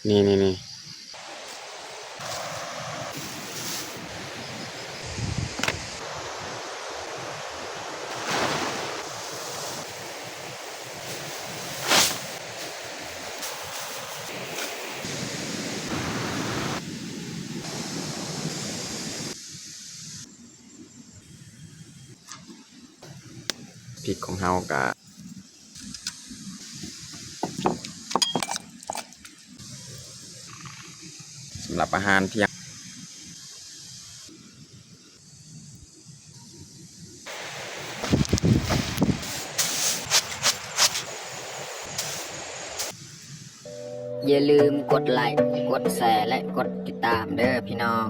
นี่พริกของเฮากะสำหรับอาหารเที่ยงอย่าลืมกดไลค์กดแชร์และกดติดตามเด้อพี่น้อง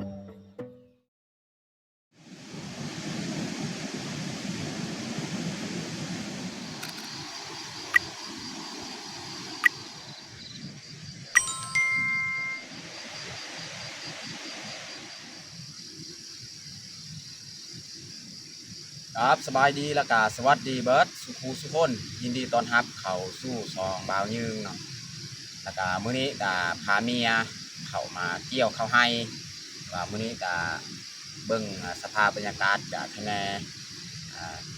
ครับสบายดีแล้วก็สวัสดีเบิร์ดสุขูสุคนยินดีต้อนรับเข้าสู่ซองบ่าวยืงเนาะแล้วก็มื้อนี้ก็พาเมียเข้ามาเกี่ยวข้าวให้ว่ามื้อนี้ก็เบิ่งสภาพบรรยากาศจากคะแนน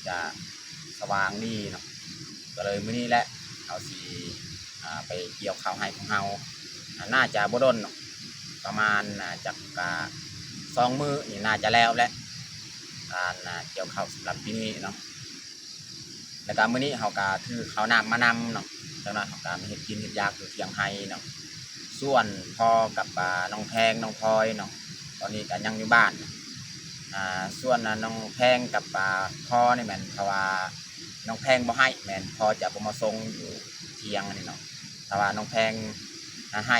จะสว่างดีเนาะก็เลยมื้อนี้แหละเอาสิไปเกี่ยวข้าวให้ของเฮาน่าจะบ่ดนเนาะประมาณจาก2 มื้อนี่น่าจะแล้วแหละการเกี่ยวข้าวสำหรับปีนี้เนาะแล้วก็มื้อนี้เฮาก็ถือข้าวน้ำมานำเนาะจังนั้นเฮาก็มาเฮ็ดกินเฮ็ดยากอยู่เที่ยงไห้เนาะส่วนพ่อกับน้องแพงน้องพลอยเนาะตอนนี้ก็ยังอยู่บ้านส่วนน้องแพงกับพ่อนี่แม่นเพราะว่าน้องแพงบ่ให้แม่นพ่อจะบ่มาส่งอยู่เที่ยงนี่เนาะแต่ว่าน้องแพงให้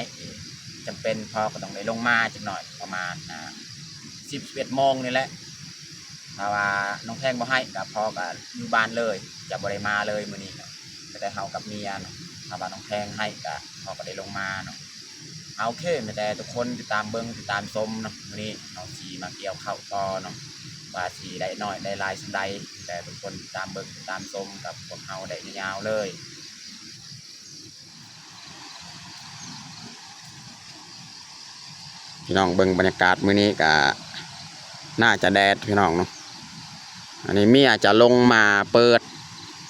จำเป็นพ่อก็ต้องได้ลงมาจักหน่อยประมาณ10-11 โมงนี่แหละเพราะว่าน้องแพงบ่ให้กับพ่อก็อยู่บ้านเลยจะบ่ได้มาเลยมื้อนี้เนาะแต่เฮากับเมียเนาะถ้าว่าน้องแพงให้ก็พ่อก็ได้ลงมาเนาะเอาโอเคแต่ทุกคนติดตามเบิ่งติดตามชมเนาะมื้อนี้เอาสิมาเกี่ยวข้าวต่อเนาะว่าสิได้น้อยได้หลายส่ำใดแต่ทุกคนติดตามเบิ่งติดตามชมกับพวกเฮาได้ยาวๆเลยพี่น้องเบิ่งบรรยากาศมื้อนี้ก็น่าจะแดดพี่น้องเนาะอันนี้เมียจะลงมาเปิด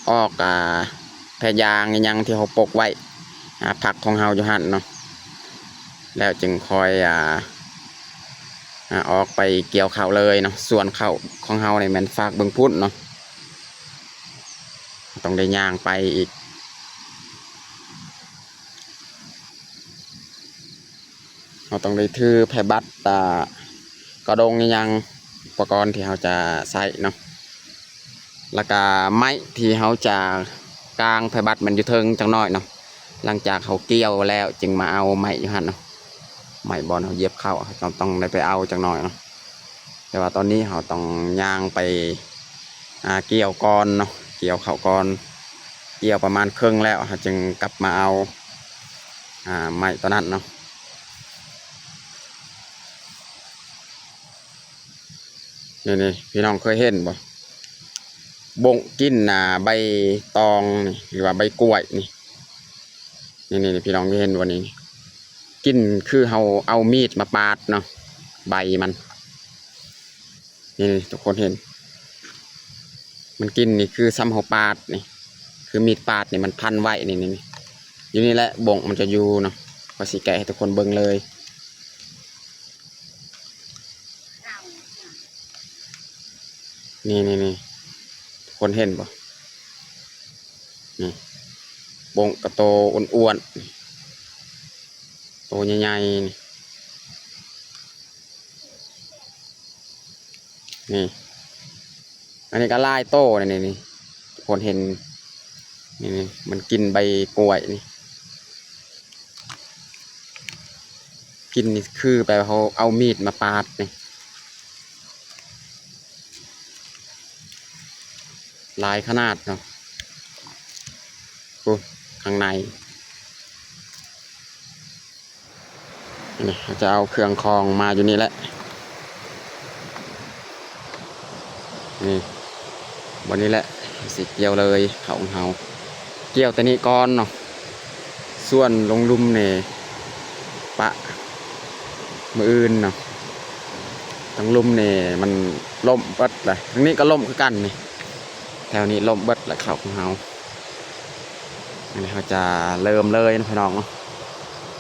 ออกแพยางยังที่เขาปกไว้ผักของเฮาอยู่หั่นเนาะแล้วจึงคอยออกไปเกี่ยวข้าวเลยเนาะส่วนข้าวของเฮาเนี่ยมันฝากเบิ่งพุ่นเนาะต้องได้ย่างไปอีกเราต้องได้ถือแผ่บัตรกระดงยังอุปกรณ์ที่เราจะใส่เนาะแล้วก็ไม้ที่เขาจะกางแผ่บัตรมันอยู่เทิงจังน้อยเนาะหลังจากเขาเกี่ยวแล้วจึงมาเอาไม้อยู่หั่นเนาะไม้บอลเขาเย็บเข้าต้องได้ไปเอาจังน้อยเนาะแต่ว่าตอนนี้เขาต้องย่างไปเกี่ยวก่อนเนาะเกี่ยวเข้าก่อนเกี่ยวประมาณครึ่งแล้วเขาจึงกลับมาเอาไม้ตอนนั้นเนาะนี่พี่น้องเคยเห็นบ่บงกินใบตองนี่หรือว่าใบกล้วยนี่พี่น้องเห็นวันนี้กินคือเราเอามีดมาปาดเนาะใบมันนี่ทุกคนเห็นมันกินนี่คือซ้ำเขาปาดนี่คือมีดปาดนี่มันพันไว้นี่อยู่นี่แหละบงมันจะอยู่เนาะก็สิแกะให้ทุกคนเบิ่งเลยนี่คนเห็นบ่นี่บงกระโตอ้วนๆโตใหญ่ๆนี่อันนี้ก็ลายโตนี่คนเห็นนี่มันกินใบกล้วยนี่กินนี่คือแบบเขาเอามีดมาปาดนี่ลายขนาดเนาะข้างในนี่จะเอาเครื่องคองมาอยู่นี่แหละนี่วันนี้แหละสิเกี่ยวเลยเขาของเขาเกี่ยวแต่นี้ก่อนเนาะส่วนลงลุ่มเนี่ย ปะมืออื่นเนาะทั้งลุ่มนี่มันล่มเบิดเลยทั้งนี้ก็ล่มคือกันนี่แถวนี้ล่มเบิดเลยเขาของเฮาอันนี้เขาจะเริ่มเลยนะพี่น้องเนาะ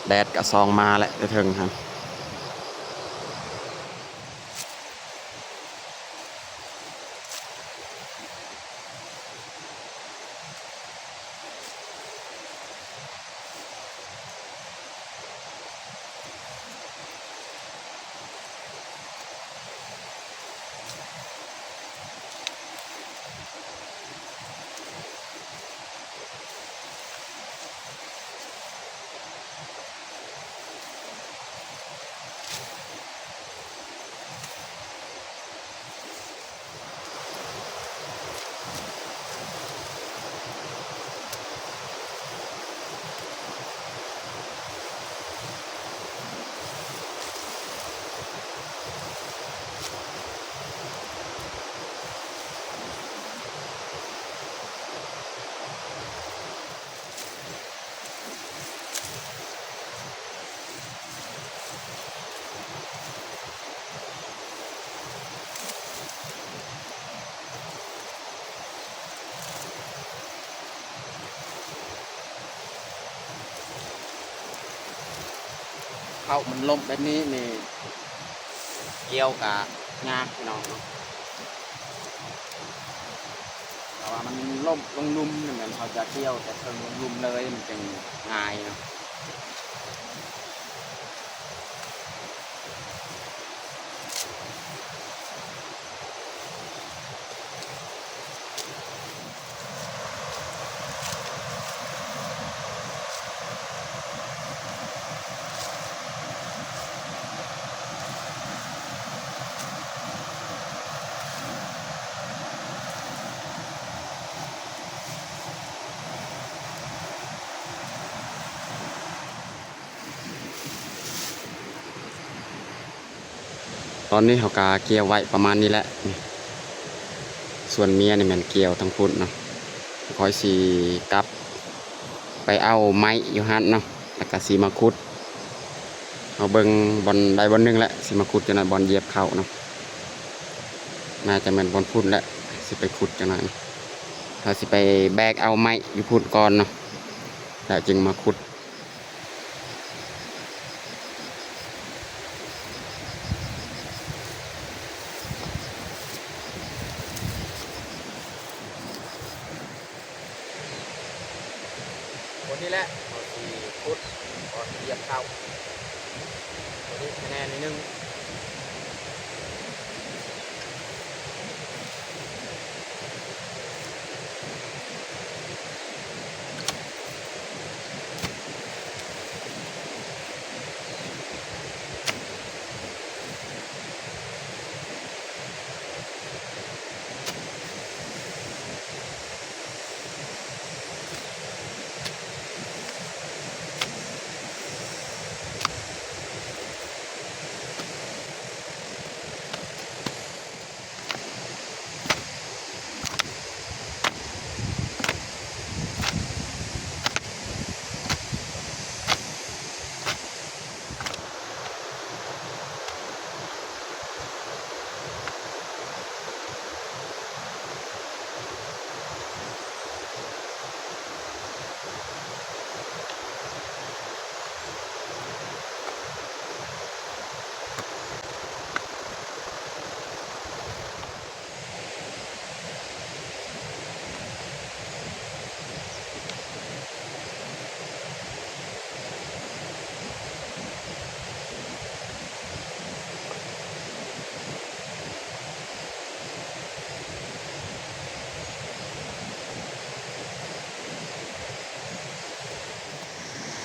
แดดกับซองมาแหละจะถึงครับเขามันล่มแบบนี้นี่เกี่ยวกับงาพี่น้องเนาะแต่ว่ามันล่มลงลุ่มเหมือนเขาจะเกี่ยวแต่เพิ่งลงลุ่มเลยมันจะง่ายเนาะตอนนี้เขากาเกี่ยวไว้ประมาณนี้แหละส่วนเมียนี่มันเกี่ยวทั้งพุ่นเนาะคอยสีกลับไปเอาไม้อยู่หันเนาะแล้วก็สีมาคุดเอาเบิงบอลใดบอลนึงแหละสีมาคุดจะหน่อยบอลเหยียบเข่าเนาะน่าจะเป็นบอลพุ่นแหละสิไปขุดจะหน่อยเราสิไปแบกเอาไม้อยู่พุ่นก่อนเนาะแล้วจึงมาขุดคนนี้แหละเอาสีขุดบอลเหยียบเข่าตัวนี้คะแนนนิดนึง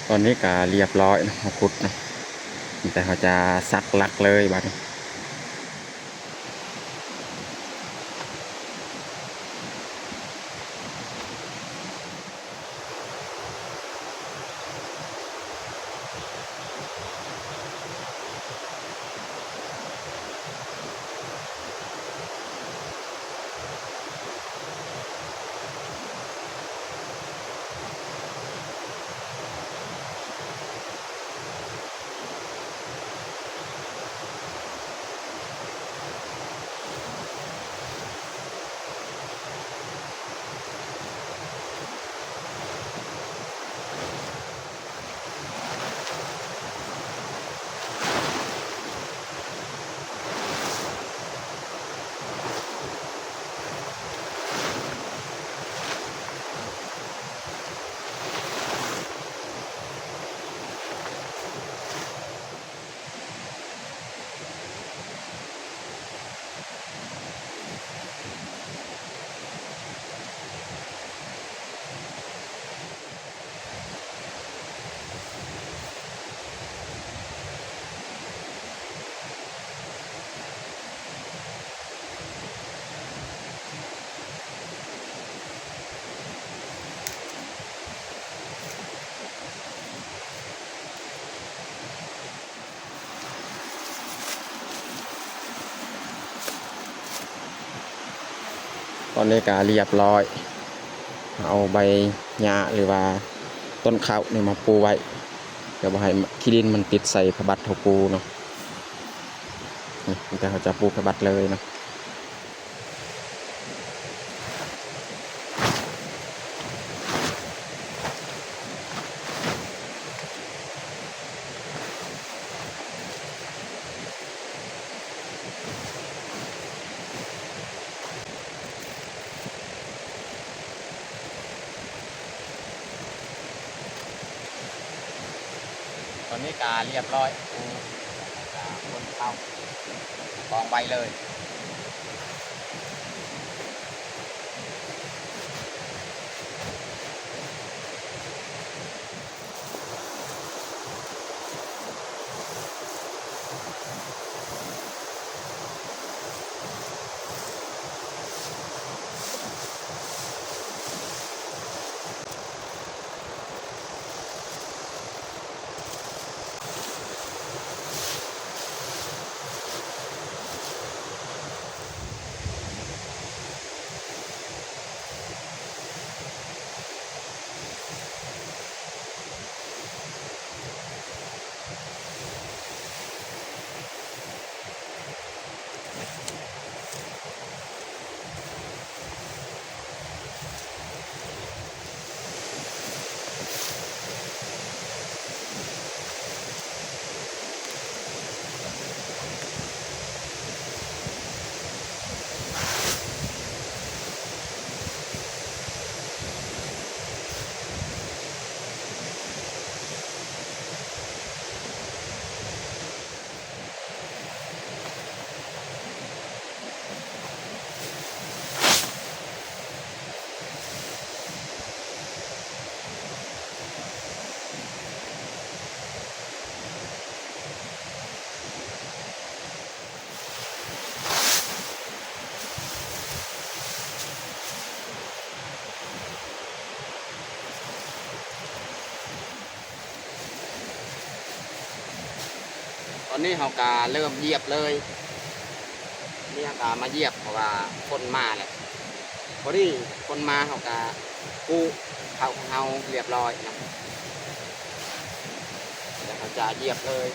ตอนนี้ก็เรียบร้อยนะเขาขุดนะแต่เขาจะซักลักเลยบัดนี้ ตอนนี้ก็เรียบร้อยเอาใบหญ้าหรือว่าต้นข้าวนี่มาปูไว้เดี๋ยวบ่ให้ขี้ดินมันติดใส่ผ้าบัดเขาปูเนาะนี่แต่เขาจะปูผ้าบัดเลยเนาะตอนนี้กาเรียบร้อยปูคนเข้ากองไว้เลยตอนนี้เขากาเริ่มเหยียบเลยนี่เขากามาเหยียบเพราะว่าคนมาแหละพอดีคนมาเขากาปูเขาของเขาเรียบร้อยนะเดี๋ยวเขาจะเหยียบเลย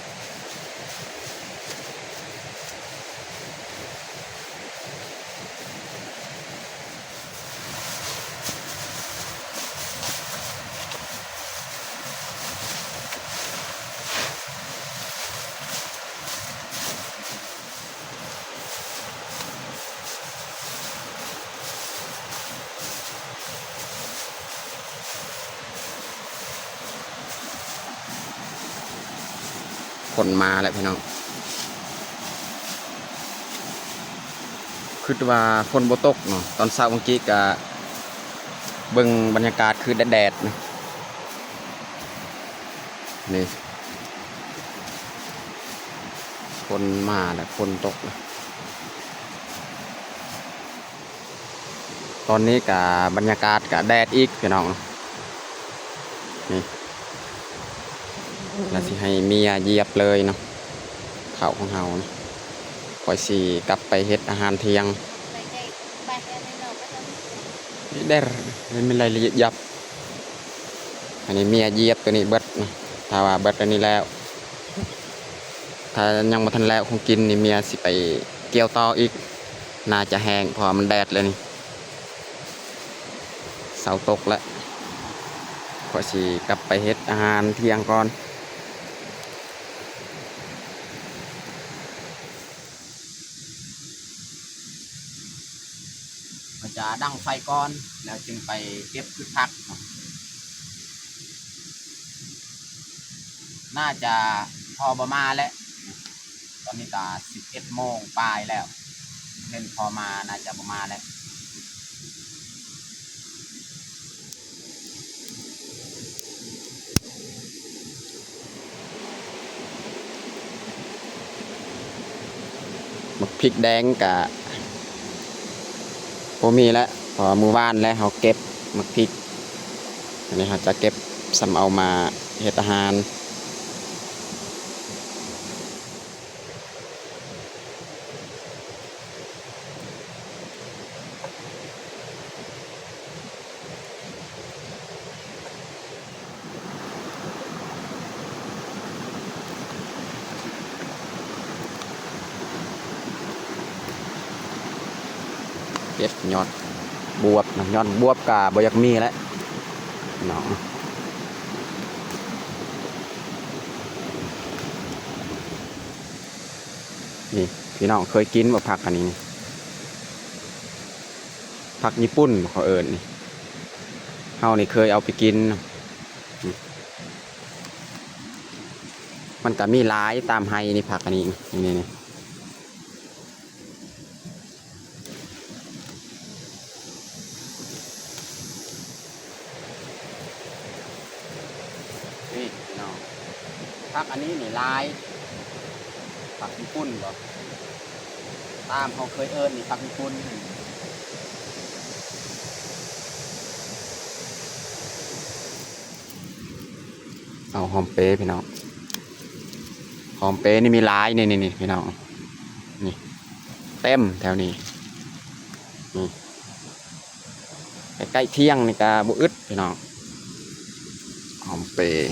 คนมาแหละพี่น้องคือว่าคนโบตกเนาะตอนเช้าเมื่อกี้ก็เบิ่งบรรยากาศคือแดดๆนะนี่คนมาแหละคนตกนะตอนนี้กับบรรยากาศกับแดดอีกพี่น้องนี่แล้วสิให้เมียเหยียบเลยเนาะข้าวของเฮานะคอยสิกลับไปเฮ็ดอาหารเที่ยงนี่เด้อไม่มีอะไรละเอียดยับอันนี้เมียเหยียบตัวนี้เบิดนะถ้าว่าเบิดอันนี้แล้วถ้ายังบ่ทันแล้วคงกินนี่เมียสิไปเกี่ยวต่ออีกน่าจะแห้งเพราะมันแดดเลยนี่เสาตกแล้วขอสิกลับไปเฮ็ดอาหารเที่ยงก่อนก็จะดั้งไฟก่อนแล้วจึงไปเก็บพืชผักน่าจะพอประมาณแล้วตอนนี้ก็11 โมงปลายแล้วเล่นพอมาน่าจะประมาณแล้วมักพริกแดงกะพอมีแล้วพอมือว่านแล้วเขาเก็บมักพริกอันนี้เขาจะเก็บสำเอามาเฮ็ดอาหาร เก็บยอดบวบนะยอดบวบกาบอยากมีแล้วเนาะนี่พี่น้องเคยกินบ่ผักอันนี้ผักญี่ปุ่นเขาเอิญนี่เฮานี่เคยเอาไปกินมันก็มีหลายตามไฮนี่ผักอันนี้นี่นี่นี่พี่น้องผักอันนี้นี่ลายผักญี่ปุ่นบ่ตามเขาเคยเอิญนี่ผักญี่ปุ่นเอาหอมเปรย์พี่น้องหอมเปรย์นี่มีหลายนี่พี่น้องนี่เต็มแถวนี้นี่ใกล้เที่ยงนี่ก็บุอึดพี่น้องหอมเปรย์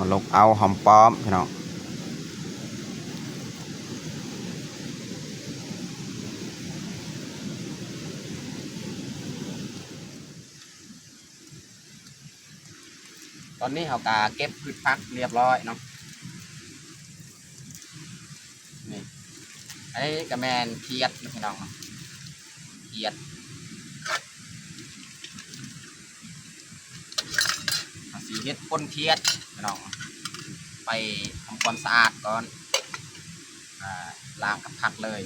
มาลงเอาหอมป้อมพี่น้องตอนนี้เขากาเก็บพืชพักเรียบร้อยเนาะนี่อันนี้กระแมนเคียดนะพี่น้องเคียดสีเฮ็ดก้นเคียดพี่น้องไปทำความสะอาดก่อนล้างกับผักเลย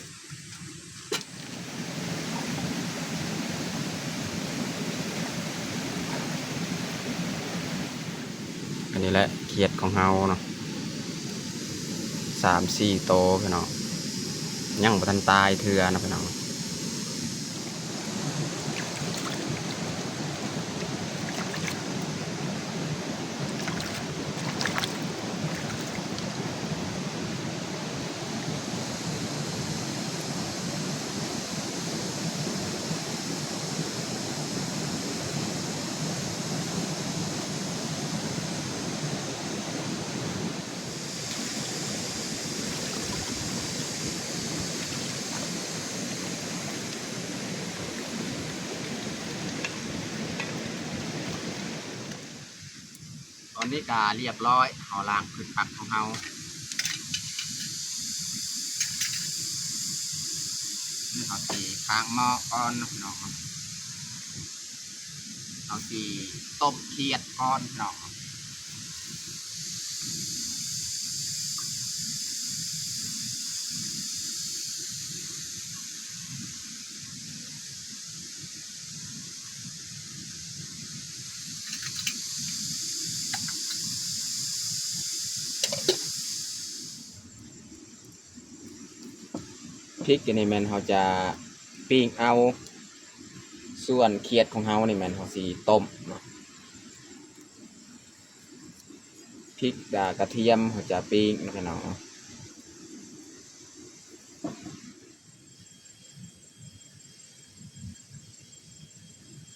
อันนี้แหละเคียดของเฮาเนาะ3-4 โตพี่น้องยังบ่ทันตายเถื่อนะพี่น้องตอนนี้กาเรียบร้อยเอาล้างพืชผักของเฮานี่เอาสีค้างหม้อก่อนพี่น้องเอาสีต้มเคียดก่อนพี่น้องพริกนี่แมนเขาจะปิ้งเอาส่วนเคียดของเฮานี่แมนเขาสีต้มเนาะพริกกระเทียมเขาจะปิ้งนะพี่น้อง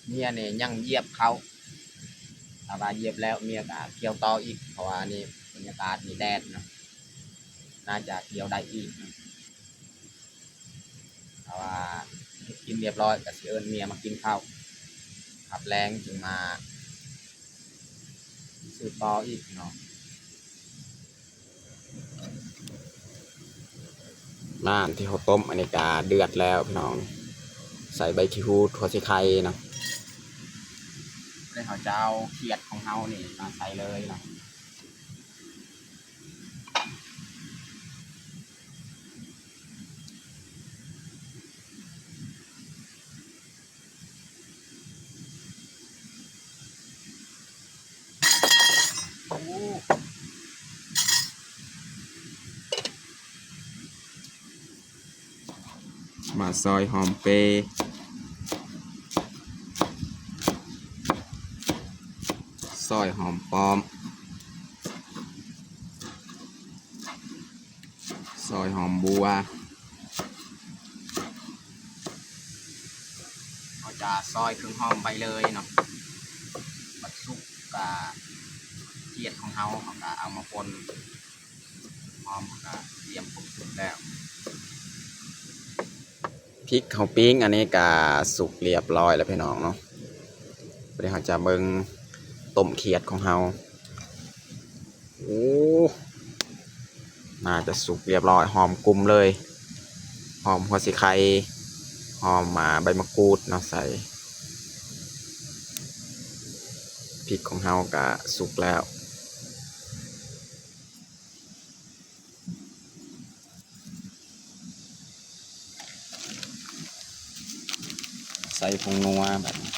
เนี่ยนี่ยังเยียบเขาถ้าว่าเยียบแล้วเมียก็เกี่ยวต่ออีกเพราะว่านี่บรรยากาศนี่แดดเนาะน่าจะเกี่ยวได้อีกนะเพราะว่ากินเรียบร้อยก็สิเอิ้นเมียมากินข้าวขับแรงจึงมาซื้อต่ออีกเนาะน้ำที่เขาต้มอันนี้กาเดือดแล้วพี่น้องใส่ใบขี้หูดถั่วสีไข่เนาะได้เขาจะเอาเขียดของเฮานี่มาใส่เลยเนาะ มาซอยหอมเปย์ซอยหอมปลอมซอยหอมบัวเราจะซอยครึ่งหอมไปเลยเนาะบัดซุกกะเกียดของเขาก็เอามาปนหอมก็เตรียมปรุงสุกแล้วพริกเขาปิ้งอันนี้ก็สุกเรียบร้อยแล้วพี่น้องเนาะเดี๋ยวเราจะเบิ่งต้มเขียดของเราโอ้น่าจะสุกเรียบร้อยหอมกลุ่มเลยหอมหัวสิไข่หอมใบมะกรูดเนาะใส่พริกของเราก็สุกแล้วใส่ผงนัวแบบนี้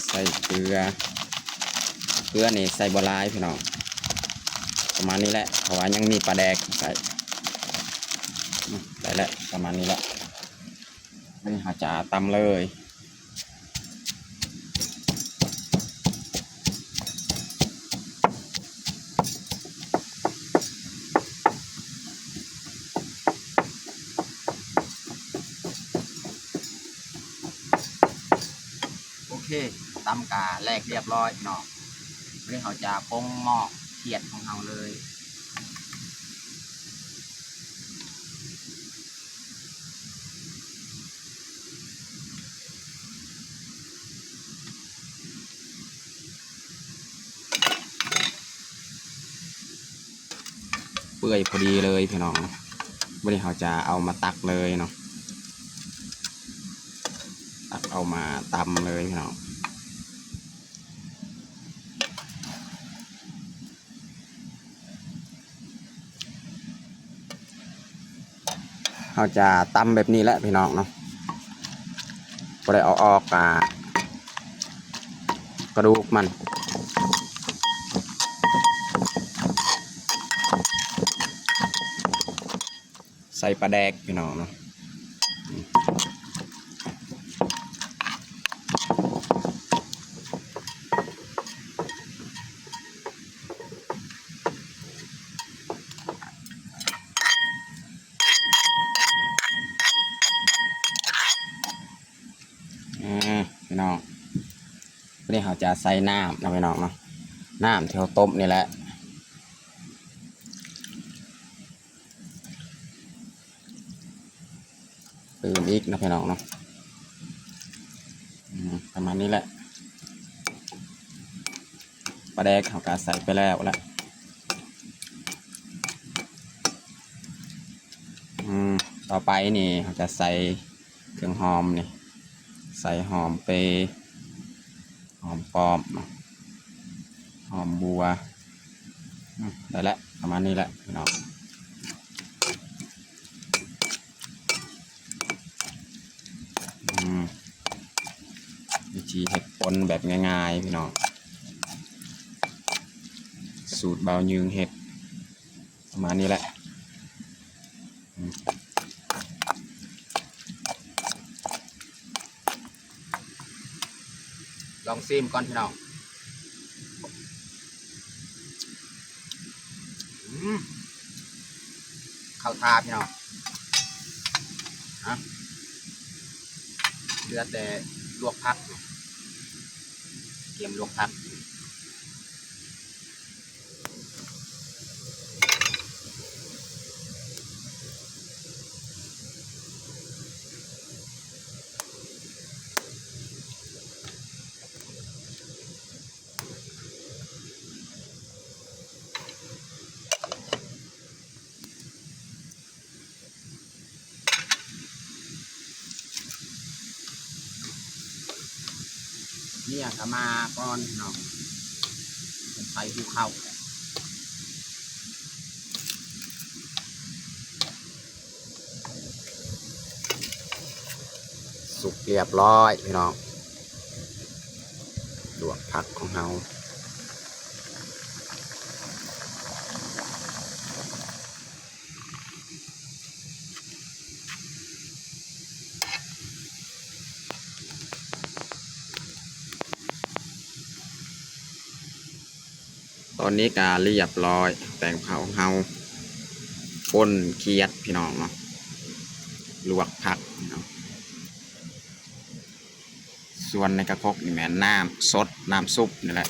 ใส่เกลือนี่ใส่บัวลายพี่น้องประมาณนี้แหละเพราะว่ายังมีปลาแดกใส่ได้แล้วประมาณนี้แหละนี่เราจะตำเลยโอเคตำกาแรกเรียบร้อยเนาะนี่เขาจะปรุงหม้อเขียดของเราเลยเปื่อยพอดีเลยพี่น้องวันนี้เขาจะเอามาตักเลยเนาะตักเอามาตำเลยพี่น้องเขาจะตำแบบนี้แหละพี่น้องเนาะพอได้เอาออกกระดูกมันใส่ปลาแดกพี่น้องเนาะพี่น้องวันนี้เขาจะใส่น้ำนะพี่น้องเนาะน้ำที่เขาต้มนี่แหละเติมอีกนะพี่น้องเนาะประมาณนี้แหละปลาแดกเขาก็ใส่ไปแล้วละต่อไปนี่เขาจะใส่เครื่องหอมนี่ใส่หอมเปย์หอมปลอมหอมบัวได้แล้วประมาณนี้แหละพี่น้องวิธีเห็ดปนแบบง่ายๆพี่น้องสูตรเบายืงเห็ดประมาณนี้แหละลองซิมก่อนพี่น้องเข้าทาพี่น้องเหลือแต่ลวกผักเตรียมลวกผักเนี่ยก็มาก่อนเนาะใส่หูเข้าสุกเรียบร้อยพี่น้องลวกผักของเรา ตอนนี้การเรียบร้อยแต่งเผาเฮาป่นเคียดพี่น้องเนาะลวกผักพี่น้องส่วนในกระพกนี่แม่น้ำสดน้ำซุปนี่แหละ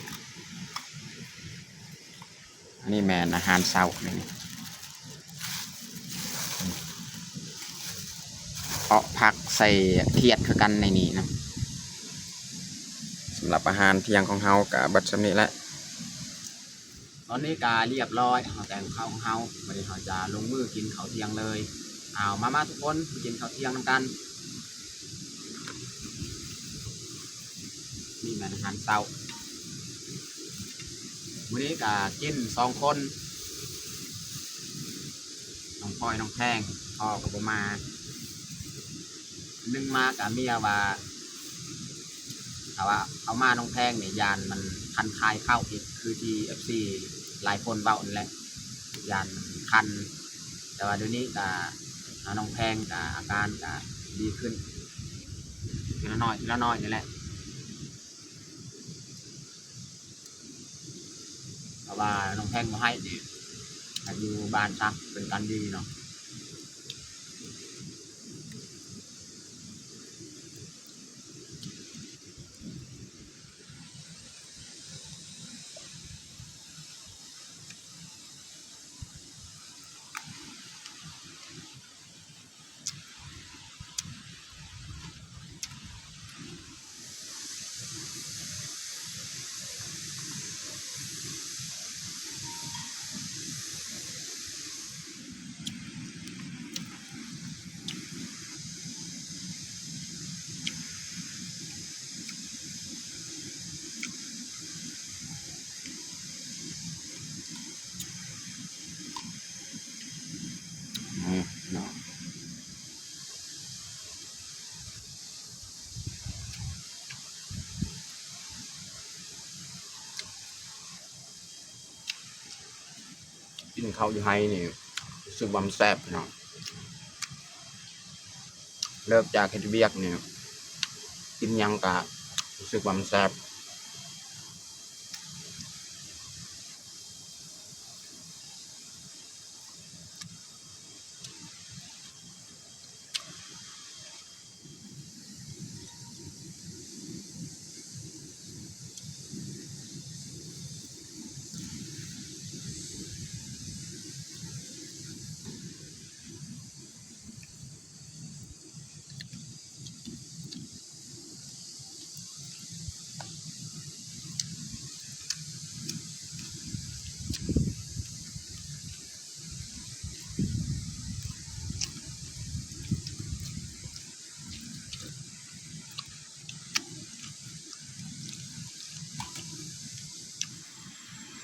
อันนี้แม่อาหารเช้านี่เอาผักใส่เทียดคือกันในนี้เนาะสำหรับอาหารเที่ยงของเฮากับบัดชำนี้แหละตอนนี้กาเรียบร้อยเราแต่งข้าวของเฮาวันนี้เราจะลงมือกินข้าวเที่ยงเลยเอามาทุกคนกินข้าวเที่ยงนำกันนี่แม่อาหารเช้าวันนี้กากิน2 คนน้องพลอยน้องแพงพ่อกับผมมานึ่งมากับเมียว่าเอามาน้องแพงเนี่ยยานมันคันคายเข้าอีกคือที่ FC หลายคนเบานั่นแหละยานคันแต่ว่าเดี๋ยวนี้กับน้องแพงกับอาการกับดีขึ้นทีละน้อยนี่แหละเพราะว่าน้องแพงมาให้เนี่ยอยู่บ้านซักเป็นการดีเนาะเนาะกินข้าวอยู่ไฮนี่รู้สึกว่ามันแซ่บเนาะเลิกจากเฮ็ดเวียกเนี่ยกินยังกะรู้สึกว่ามันแซ่บ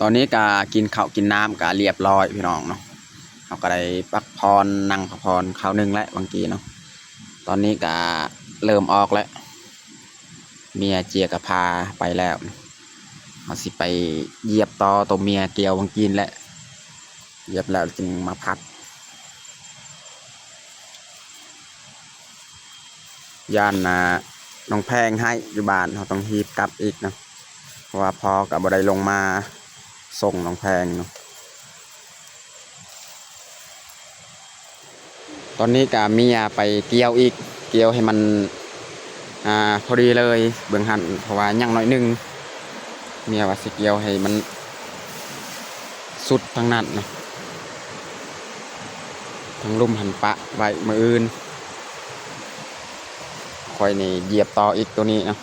ตอนนี้กากินข้าวกินน้ำกาเรียบร้อยพี่น้องเนาะเขาก็ได้พักผ่อนนั่งพักผ่อนข้าวนึงแล้วบางทีเนาะตอนนี้กาเริ่มออกแล้วเมียเจียกพาไปแล้วเขาสิไปเหยียบต่อตัวเมียเกี่ยวบางทีแหละเหยียบแล้วจึงมาพัดย่านน้องแพงให้อยู่บ้านเขาต้องฮีบกลับอีกเนาะเพราะว่าพอกับบ่ได้ลงมาส่งน้องแพงเนาะตอนนี้กับเมียไปเกี่ยวอีกเกี่ยวให้มันพอดีเลยเบื้องหันเพราะว่ายังน้อยนึงเมียว่าสิเกี่ยวให้มันสุดทั้งนั้นเนาะทั้งลุ่มหันปะไว้มืออื่นคอยนี่เหยียบต่ออีกตัวนี้เนาะ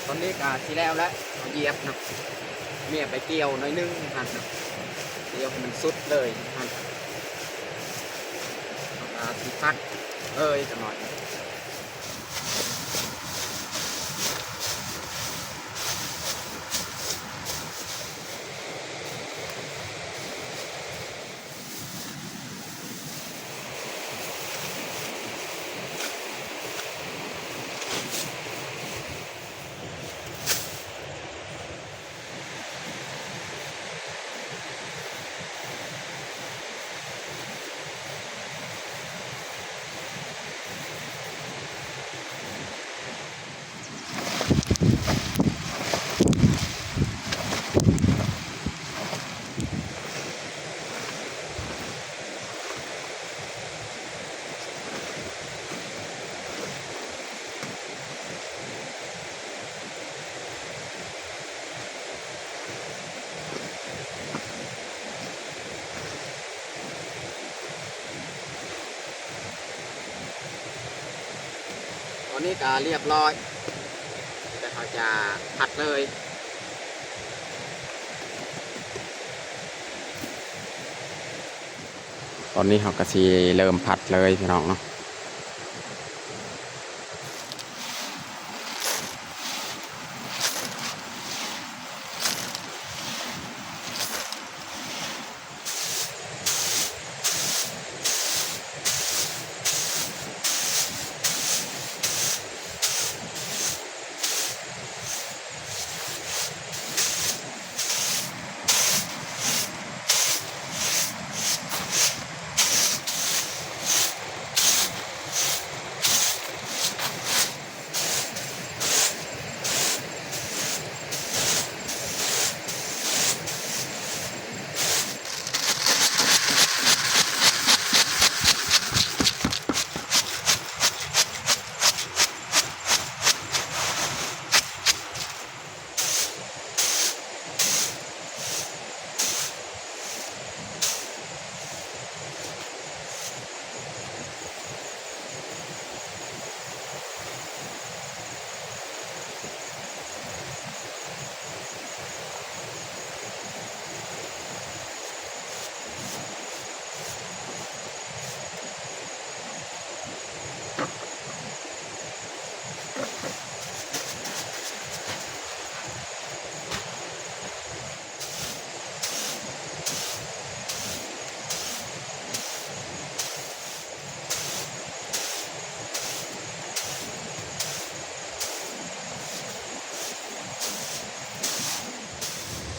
ตอนนี้กาทีแล้วเหยียบเนาะเมียไปเกี่ยวน้อยนึงหันเนาะเกี่ยวให้มันสุดเลยหันสิพัดจะหน่อย อนนี้ก็เรียบร้อยแต่เขาจะผัดเลยตอนนี้เขาก็สิเริ่มผัดเลยพี่น้องเนาะ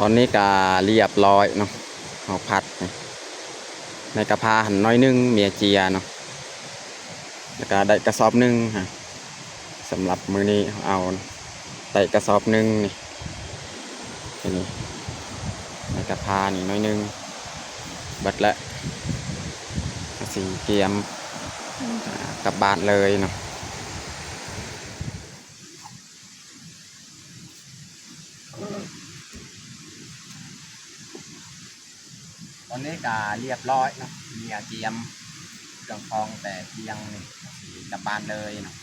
ตอนนี้ก็เรียบร้อยเนาะเขาผัดในกระเพาหันน้อยนึงเมียเจียเนาะแล้วก็ได้กระสอบนึงฮะสำหรับมื้อนี้เอาได้กระสอบนึงนี่ในกระเพานี่น้อยนึงเบิดละสีเกียมกลับบ้านเลยเนาะตอนนี้ก็เรียบร้อยเนาะเมียเกียมเครื่องฟองแต่เพียงนี่กลับบ้านเลยเนาะ